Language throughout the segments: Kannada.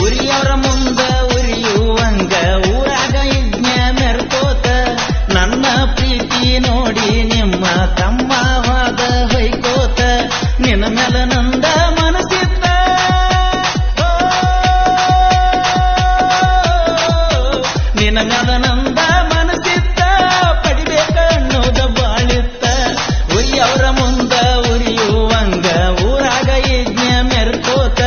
ಉರಿಯವರ ಮುಂದ ಉರಿಯುವಂಗ ಊರಾಗ ಯಜ್ಞ ಮೆರ್ಕೋತ ನನ್ನ ಪ್ರೀತಿ ನೋಡಿ ನಿಮ್ಮ ತಮ್ಮವಾದ ಹೊಯ್ಕೋತ ನಿನ್ನ ಮೇಲೆ ನಂದ ಮನಸ್ಸಿತ್ತ ನಿನ್ನ ಮೇಲೆ ನಂದ ಮನಸ್ಸಿತ್ತ ಪಡಿಬೇಕ ಅನ್ನೋದ ಬಾಳಿತ್ತ ಉರಿಯವರ ಮುಂದ ಉರಿಯುವಂಗ ಊರಾಗ ಯಜ್ಞ ಮೆರ್ಕೋತ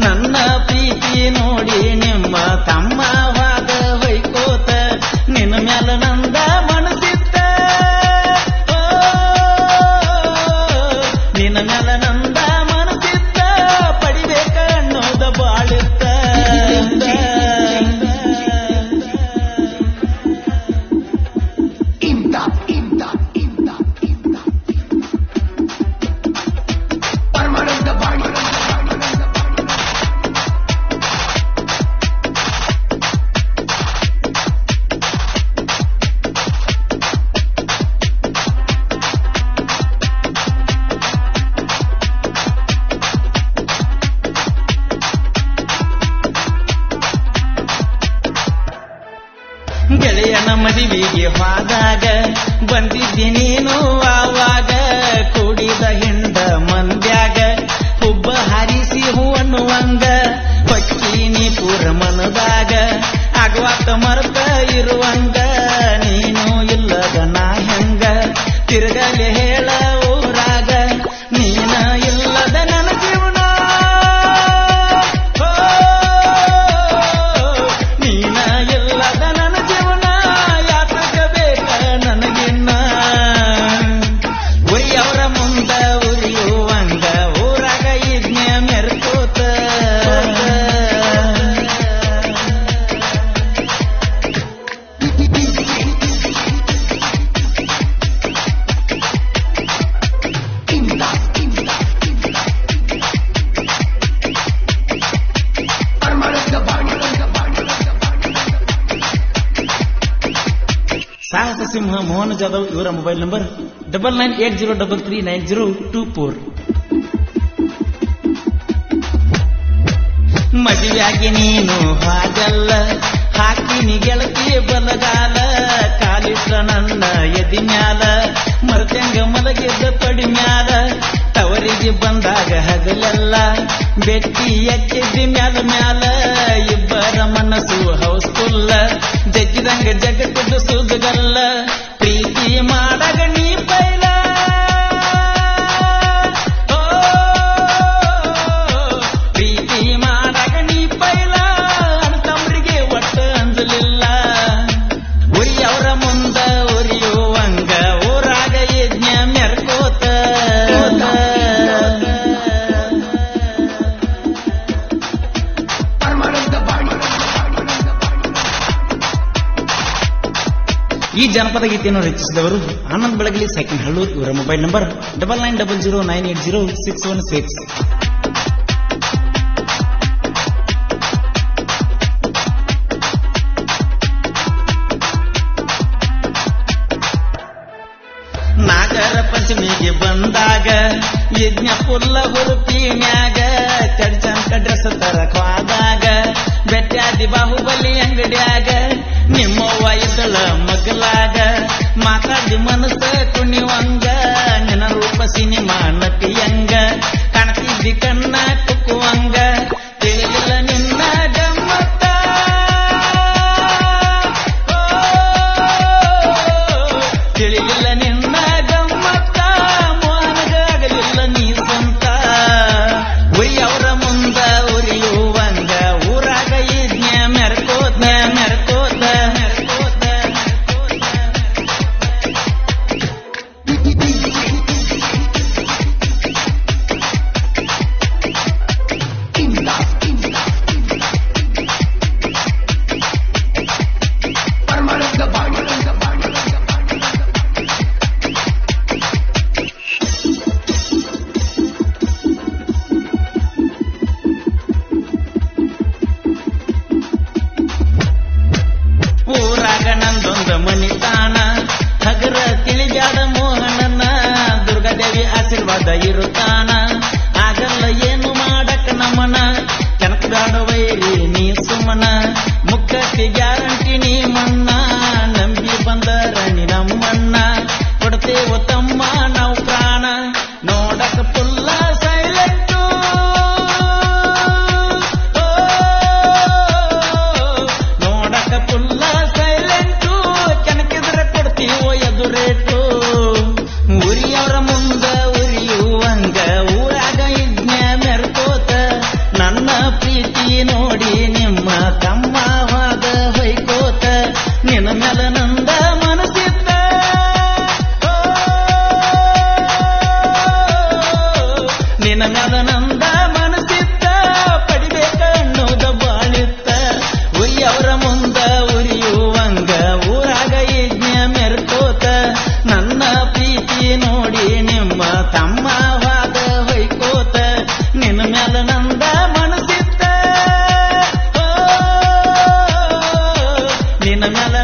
ನನ್ನ ಪ್ರೀತಿ ನೋಡಿ ನಿಮ್ಮ ತಮ್ಮವಾದ ಹೊಯ್ಕೋತ ನಿನ್ನ ಮ್ಯಾಲ ನಂದ ಮನಸ್ಸಿತ್ತ ನಿನ್ನ ಮ್ಯಾಲ ನಂದ ಮನಸ್ಸಿತ್ತ ಪಡಿಬೇಕ ಅನ್ನೋದ ಬಾಳಿತ್ತ ಗೆಳೆಯನ ಮದುವೆಗೆ ಹೋದಾಗ ಬಂದಿದ್ದಿ ನೀನು ಆವಾಗ ಕೂಡಿದ ಹಿಂಡ ಮಂದ್ಯಾಗ ಹುಬ್ಬ ಹಾರಿಸಿ ಹೂವನ್ನುವಂಗ ಪಕ್ಕೀನಿ ಪೂರ ಮನದಾಗ ಆಗವಾತ ಮರ್ತ ಇರುವಂಗ ನೀನು ಇಲ್ಲದ ನಾ ಹೆಂಗ ತಿರುಗಲಿ ಹೇಳ ಊರಾಗ ನೀನ ಇಲ್ಲದ ನನ್ನ ಜೀವನ ನೀನ ಇಲ್ಲದ ನನ್ನ ಜೀವನ ಯಾತಕ ಬೇಕ ನನಗಿನ್ನ ಉರಿಯವರ ಮುಂದ ಉರಿಯುವಂಗ ಊರಾಗ ಯಜ್ಞ ಮೆರ್ಕೋತ ಸಾಹಸ ಸಿಂಹ ಮೋಹನ್ ಜಾಧವ್ ಇವರ ಮೊಬೈಲ್ ನಂಬರ್ 9980339024. ಮದುವೆಯಾಗಿ ನೀನು ಹಾಗಲ್ಲ ಹಾಕಿನಿ ಗೆಳತಿ ಬಲಗಾಲ ಕಾಲಿಟ್ಟ ನನ್ನ ಎದಿ ಮ್ಯಾಲ ಮರ್ತಂಗ ಮಲಗಿದ್ದ ತೊಡಿ ಮ್ಯಾಲ ತವರಿಗೆ ಬಂದಾಗ ಹಗಲೆಲ್ಲ ಬೆಟ್ಟಿ ಎಕ್ಕಿದ್ದಿ ಮ್ಯಾಲ ಮ್ಯಾಲ ಇಬ್ಬರ ಮನಸ್ಸು ಹೌಸ್ಫುಲ್ಲ ಜಗ್ಗಿದಂಗ ಜಗತ್ತದ ಸುದ್ಗಲ್ಲ ಪ್ರೀತಿ ಮಾಡಗ ನೀ ಪೈಲ ಪ್ರೀತಿ ಮಾಡಗ ನೀ ಪೈಲ ಅಂತಮ್ರಿಗೆ ಒಟ್ಟ ಅಂಜಲಿಲ್ಲ ಉರಿಯವರ ಮುಂದ ಉರಿಯುವಂಗ ಊರಾಗ ಯಜ್ಞ ಮೆರ್ಕೋತ ಈ ಜನಪದ ಗೀತೆಯನ್ನು ರಚಿಸಿದವರು ಆನಂದ್ ಬೆಳಗಲಿ ಸೆಕೆಂಡ್ ಹಳ್ಳೂರ್ ಇವರ ಮೊಬೈಲ್ ನಂಬರ್ 9900980616. ನಾಗರ ಪಂಚಮಿಗೆ ಬಂದಾಗ ಯಜ್ಞ ಪುಲ್ಲ ಹುರುಪಿನ್ಯಾಗ ಚಡ್ಚಂಕ ಡ್ರೆಸ್ ತರಕ್ವಾದಾಗ ಬೆಟ್ಟಾದಿ ಬಾಹುಬಲಿ ಅಂಗಡ್ಯಾಗ ನಿಮ್ಮವ್ವ ಇದ್ದಳ ಮಗಲಾಗ ಮಾತಾಡಿ ಮನಸ್ಸ ಕುಣಿವಂಗ ನಿನ್ನ ರೂಪ ಸಿನಿಮಾ ನಟಿಯಂಗ ಕಾಣ್ತಿದ್ದಿ ಕಣ್ಣ ಕುಕ್ಕುವಂಗ ತಿಳಿದಿಲ್ಲ ನಿನ್ನ ಗಮ್ಮತ್ತ ತಿಳಿಲಿಲ್ಲ ನಿನ್ನ ಗಮ್ಮತ್ತ ಮೋಹನಗಾಗಲಿಲ್ಲ ನೀ ಸ್ವಂತ ಉರಿಯವರ ಮುಂದ ಉರಿಯುವಂಗ ಊರಾಗ ಯಜ್ಞ ಮೆರ್ಕೋತ ಮೆರ್ಕೋತ ಊರಾಗ ನಂದೊಂದ ಮನಿತಾನ ಹಗರ ತಿಳಿಬ್ಯಾಡ ಮೋಹನನ ದುರ್ಗಾದೇವಿ ಆಶೀರ್ವಾದ ಇರುತ್ತಾನ ಆಗಲ್ಲ ಏನು ಮಾಡಕ ನಮ್ಮನ ಕನಕದಾಡ ವೈರಿ ಲೋನ ಮುಖಕ್ಕೆ ಗ್ಯಾರಂಟಿ ನೀ ಮನ್ನ ನಂಬಿ ಬಂದರ ನೀ ನಮ್ಮನ್ನ ಕೊಡ್ತೇವ ತಮ್ಮ ನಾವು ಪ್ರಾಣ ನೋಡಕ ಪುಲ್ಲ ಸೈಲೆಂಟು ನೋಡಕ ಪುಲ್ಲ ಸೈಲೆಂಟು ಕೆಣಕಿದ್ರೆ ಕೊಡ್ತೀವೋ ಎದುರೇಟು ಉರಿಯವರ ಮುಂದ ಉರಿಯುವಂಗ ಊರಾಗ ಯಜ್ಞ ಮೆರ್ಕೋತ ನನ್ನ ಪ್ರೀತಿ ನೋಡಿ ನಿಮ್ಮ ತಮ್ಮವಾದ ಹೊಯ್ಕೋತ ನಿನ್ನ ಮೇಲ ನಂದ ಮನಸ್ಸಿತ್ತ ನಿನ್ನ ಮೇಲ ನಂದ ಮನಸ್ಸಿತ್ತ ಪಡಿಬೇಕ ಅನ್ನೋದ ಬಾಳಿತ್ತ ಉರಿಯವರ ಮುಂದ ಉರಿಯುವಂಗ ಊರಾಗ ಯಜ್ಞ ಮೆರ್ಕೋತ ನನ್ನ ಪ್ರೀತಿ ನೋಡಿ ನಿಮ್ಮ ತಮ್ಮವಾದ ಹೊಯ್ಕೋತ ನಿನ್ನ ಮೇಲ ನಂದ ಮನಸ್ಸಿತ್ತ ನಿನ್ನ ಮೇಲ